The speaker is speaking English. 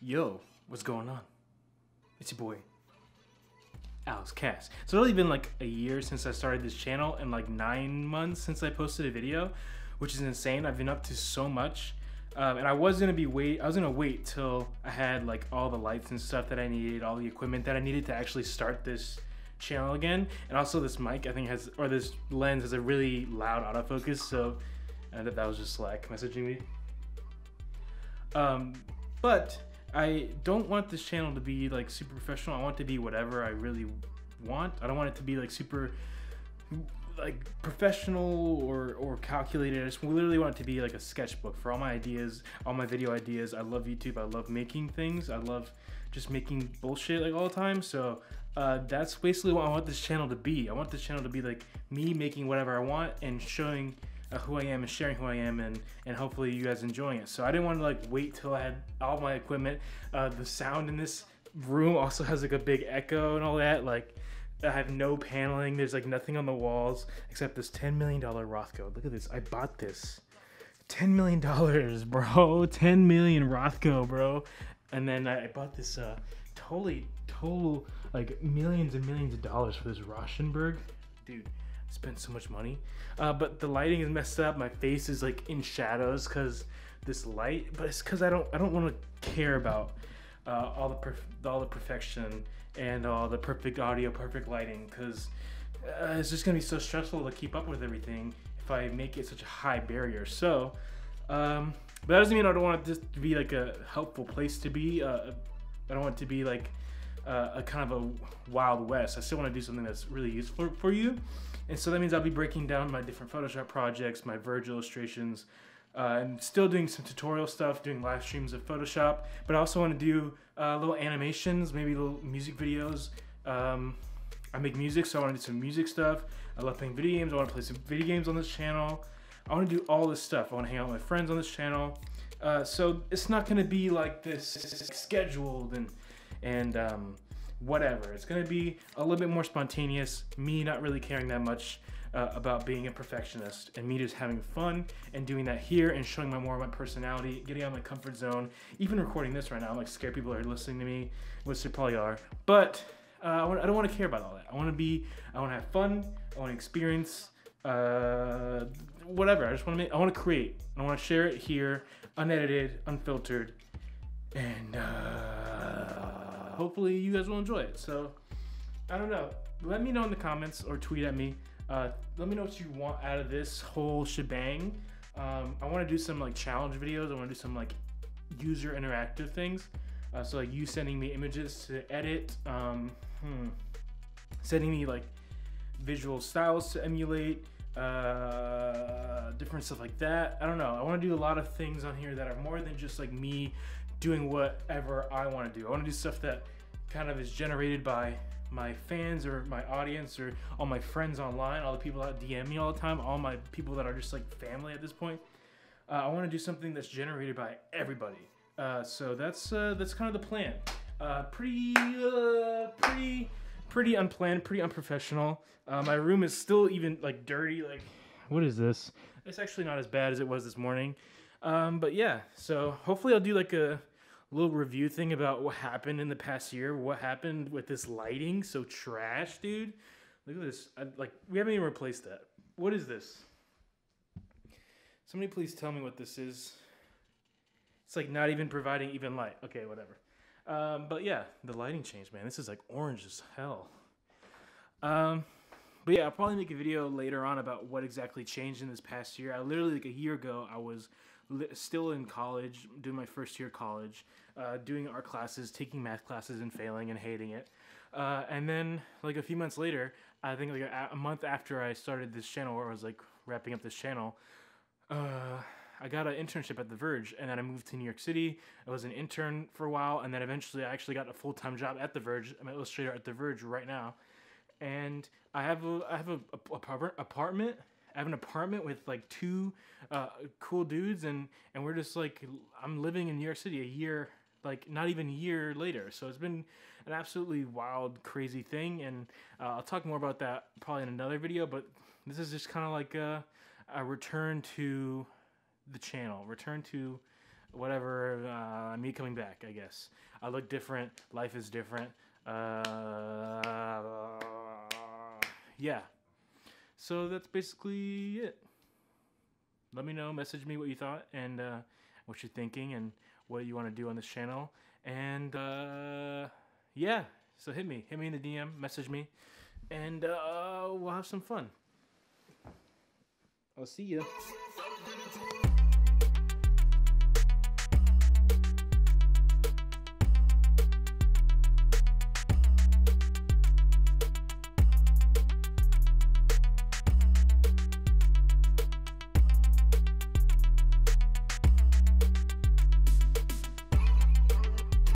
Yo, what's going on? It's your boy, Alex Cass. It's really been like a year since I started this channel and like 9 months since I posted a video, which is insane. I've been up to so much. And I was gonna wait till I had like all the lights and stuff that I needed, all the equipment that I needed to actually start this channel again. And also this mic, I think this lens has a really loud autofocus, so that was just Slack messaging me. But I don't want this channel to be like super professional. I want it to be whatever I really want. I don't want it to be like super like professional or calculated. I just literally want it to be like a sketchbook for all my ideas, all my video ideas. I love YouTube. I love making things. I love just making bullshit like all the time. So that's basically what I want this channel to be. I want this channel to be like me making whatever I want and showing who I am and sharing who I am, and hopefully you guys enjoying it. So I didn't want to like wait till I had all my equipment. The sound in this room also has like a big echo and all that. Like I have no paneling. There's like nothing on the walls except this $10 million Rothko. Look at this. I bought this. $10 million, bro. 10 million Rothko, bro. And then I bought this total like millions and millions of dollars for this Rauschenberg. Dude, I spent so much money. But the lighting is messed up. My face is like in shadows because this light, but it's because I don't want to care about all the perfection and all the perfect audio, perfect lighting, because it's just gonna be so stressful to keep up with everything if I make it such a high barrier. So, but that doesn't mean I don't want this to be like a helpful place to be. I don't want it to be like a kind of a Wild West. I still want to do something that's really useful for you. And so that means I'll be breaking down my different Photoshop projects, my Verge illustrations, and still doing some tutorial stuff, doing live streams of Photoshop, but I also want to do little animations, maybe little music videos. I make music, so I want to do some music stuff. I love playing video games. I want to play some video games on this channel. I want to do all this stuff. I want to hang out with my friends on this channel. So it's not going to be like this scheduled and whatever. It's going to be a little bit more spontaneous, me not really caring that much about being a perfectionist, and me just having fun and doing that here and showing more of my personality, getting out of my comfort zone. Even recording this right now, I'm like scared people are listening to me, which they probably are. But I don't want to care about all that. I want to have fun. I want to experience whatever. I want to create. I want to share it here, unedited, unfiltered, and hopefully you guys will enjoy it. So I don't know. Let me know in the comments or tweet at me. Let me know what you want out of this whole shebang. I want to do some like challenge videos. I want to do some like user interactive things. So like you sending me images to edit, sending me like visual styles to emulate, different stuff like that. I don't know. I want to do a lot of things on here that are more than just like me doing whatever I want to do. I want to do stuff that kind of is generated by my fans or my audience or all my friends online, all the people that DM me all the time, all my people that are just like family at this point. I want to do something that's generated by everybody. So that's kind of the plan. Pretty unplanned, pretty unprofessional. My room is still even like dirty. Like, what is this? It's actually not as bad as it was this morning. But yeah, so hopefully I'll do like a little review thing about what happened in the past year, what happened with this lighting, so trash, dude. Look at this. We haven't even replaced that. What is this? Somebody please tell me what this is. It's like not even providing even light. Okay, whatever. But yeah, the lighting changed, man. This is like orange as hell. But yeah, I'll probably make a video later on about what exactly changed in this past year. I literally, like a year ago, I was still in college, doing my first year of college, doing art classes, taking math classes and failing and hating it. And then like a few months later, I think like a month after I started this channel, where I was like wrapping up this channel, I got an internship at The Verge, and then I moved to New York City. I was an intern for a while, and then eventually I actually got a full-time job at The Verge. I'm an illustrator at The Verge right now. And I have an apartment with like two cool dudes, and we're just like, I'm living in New York City a year, like not even a year later. So it's been an absolutely wild, crazy thing, and I'll talk more about that probably in another video. But this is just kind of like a return to the channel, return to whatever, me coming back, I guess. I look different. Life is different. Yeah. So that's basically it. Let me know, message me what you thought and what you're thinking and what you want to do on this channel. And yeah, so hit me in the DM, message me, and we'll have some fun. I'll see ya.